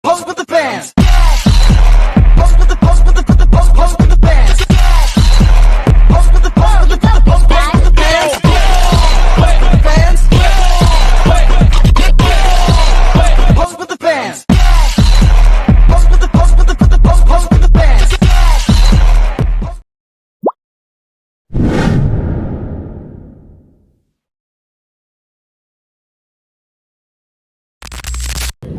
Pose with the fans. Pose with the pose with the pose with the fans. Pose with the pose with the pose with the fans. Pose with the fans. Pose with the fans. Pose with the pose with the pose with the fans.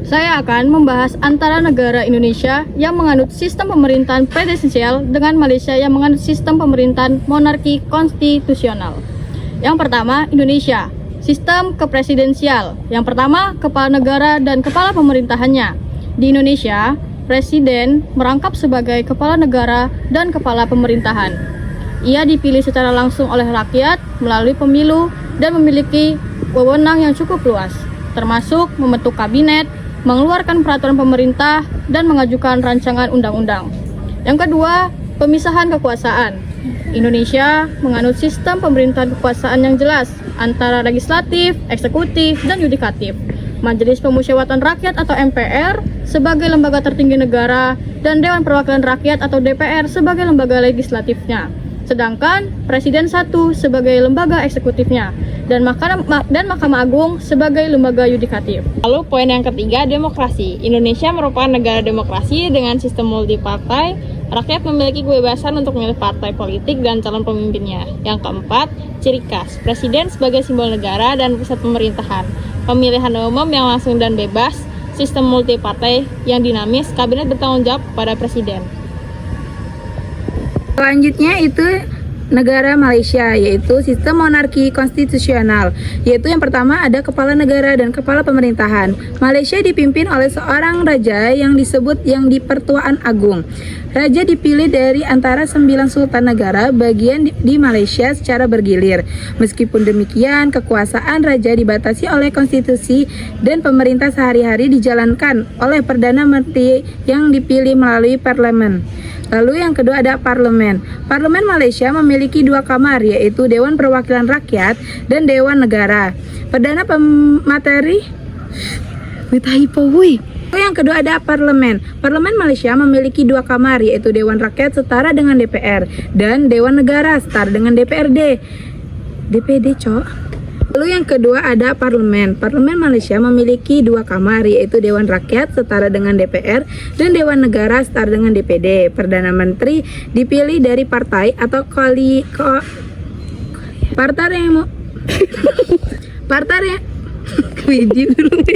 Saya akan membahas antara negara Indonesia yang menganut sistem pemerintahan presidensial dengan Malaysia yang menganut sistem pemerintahan monarki konstitusional. Yang pertama, Indonesia, sistem kepresidensial. Yang pertama, kepala negara dan kepala pemerintahannya. Di Indonesia, presiden merangkap sebagai kepala negara dan kepala pemerintahan. Ia dipilih secara langsung oleh rakyat melalui pemilu dan memiliki wewenang yang cukup luas, termasuk membentuk kabinet, mengeluarkan peraturan pemerintah, dan mengajukan rancangan undang-undang. Yang kedua, pemisahan kekuasaan. Indonesia menganut sistem pemerintahan kekuasaan yang jelas antara legislatif, eksekutif, dan yudikatif. Majelis Pemusyawaratan Rakyat atau MPR sebagai lembaga tertinggi negara dan Dewan Perwakilan Rakyat atau DPR sebagai lembaga legislatifnya. Sedangkan Presiden satu sebagai lembaga eksekutifnya dan Mahkamah Agung sebagai lembaga yudikatif. Lalu poin yang ketiga, demokrasi. Indonesia merupakan negara demokrasi dengan sistem multipartai. Rakyat memiliki kebebasan untuk memilih partai politik dan calon pemimpinnya. Yang keempat, ciri khas. Presiden sebagai simbol negara dan pusat pemerintahan. Pemilihan umum yang langsung dan bebas. Sistem multipartai yang dinamis. Kabinet bertanggung jawab pada presiden. Selanjutnya itu negara Malaysia, yaitu sistem monarki konstitusional, yaitu yang pertama ada kepala negara dan kepala pemerintahan. Malaysia dipimpin oleh seorang raja yang disebut yang di-Pertuan Agung. Raja dipilih dari antara 9 sultan negara bagian di Malaysia secara bergilir. Meskipun demikian, kekuasaan raja dibatasi oleh konstitusi dan pemerintah sehari-hari dijalankan oleh Perdana Menteri yang dipilih melalui parlemen. Lalu yang kedua ada parlemen. Parlemen Malaysia memiliki 2 kamar, yaitu Dewan Perwakilan Rakyat dan Dewan Negara. Perdana Pemateri yang kedua ada parlemen. Parlemen Malaysia memiliki 2 kamar, yaitu Dewan Rakyat setara dengan DPR dan Dewan Negara setara dengan DPRD. DPD, Lalu yang kedua ada parlemen. Parlemen Malaysia memiliki 2 kamar, yaitu Dewan Rakyat setara dengan DPR dan Dewan Negara setara dengan DPD. Perdana Menteri dipilih dari partai atau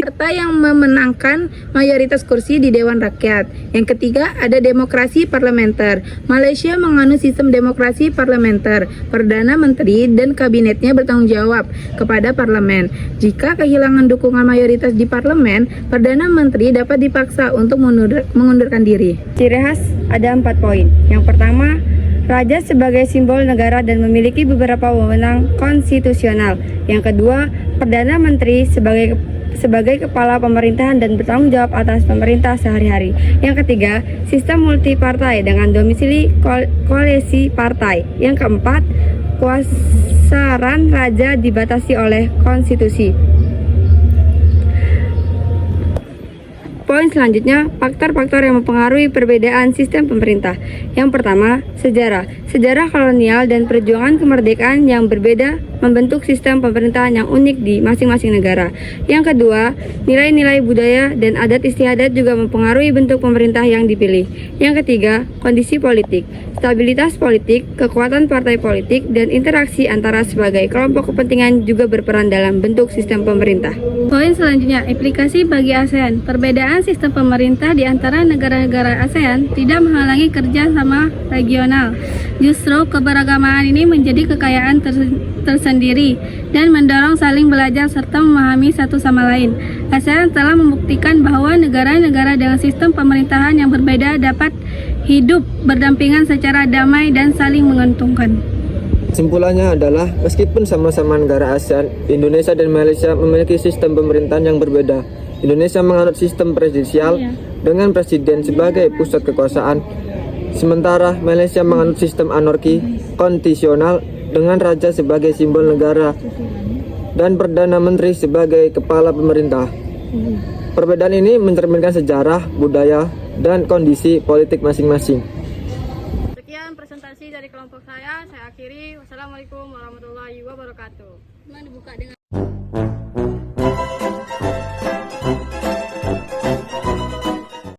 partai yang memenangkan mayoritas kursi di Dewan Rakyat. Yang ketiga ada demokrasi parlementer. Malaysia menganut sistem demokrasi parlementer. Perdana Menteri dan kabinetnya bertanggung jawab kepada parlemen. Jika kehilangan dukungan mayoritas di parlemen, Perdana Menteri dapat dipaksa untuk mengundurkan diri. Ciri khas ada 4 poin. Yang pertama, raja sebagai simbol negara dan memiliki beberapa wewenang konstitusional. Yang kedua, Perdana Menteri sebagai kepala pemerintahan dan bertanggung jawab atas pemerintah sehari-hari. Yang ketiga, sistem multipartai dengan domisili koalisi partai. Yang keempat, kuasaan raja dibatasi oleh konstitusi. Poin selanjutnya, faktor-faktor yang mempengaruhi perbedaan sistem pemerintah. Yang pertama, sejarah. Sejarah kolonial dan perjuangan kemerdekaan yang berbeda membentuk sistem pemerintahan yang unik di masing-masing negara. Yang kedua, nilai-nilai budaya dan adat istiadat juga mempengaruhi bentuk pemerintah yang dipilih. Yang ketiga, kondisi politik. Stabilitas politik, kekuatan partai politik, dan interaksi antara sebagai kelompok kepentingan juga berperan dalam bentuk sistem pemerintah. Poin selanjutnya, implikasi bagi ASEAN. Perbedaan sistem pemerintah di antara negara-negara ASEAN tidak menghalangi kerja sama regional. Justru keberagaman ini menjadi kekayaan tersendiri dan mendorong saling belajar serta memahami satu sama lain. ASEAN telah membuktikan bahwa negara-negara dengan sistem pemerintahan yang berbeda dapat hidup berdampingan secara damai dan saling menguntungkan. Kesimpulannya adalah, meskipun sama-sama negara ASEAN, Indonesia dan Malaysia memiliki sistem pemerintahan yang berbeda. Indonesia menganut sistem presidensial dengan presiden sebagai pusat kekuasaan, sementara Malaysia menganut sistem anarki konstitusional dengan raja sebagai simbol negara dan Perdana Menteri sebagai kepala pemerintah. Perbedaan ini mencerminkan sejarah, budaya, dan kondisi politik masing-masing. Sekian presentasi dari kelompok saya akhiri. Wassalamualaikum warahmatullahi wabarakatuh.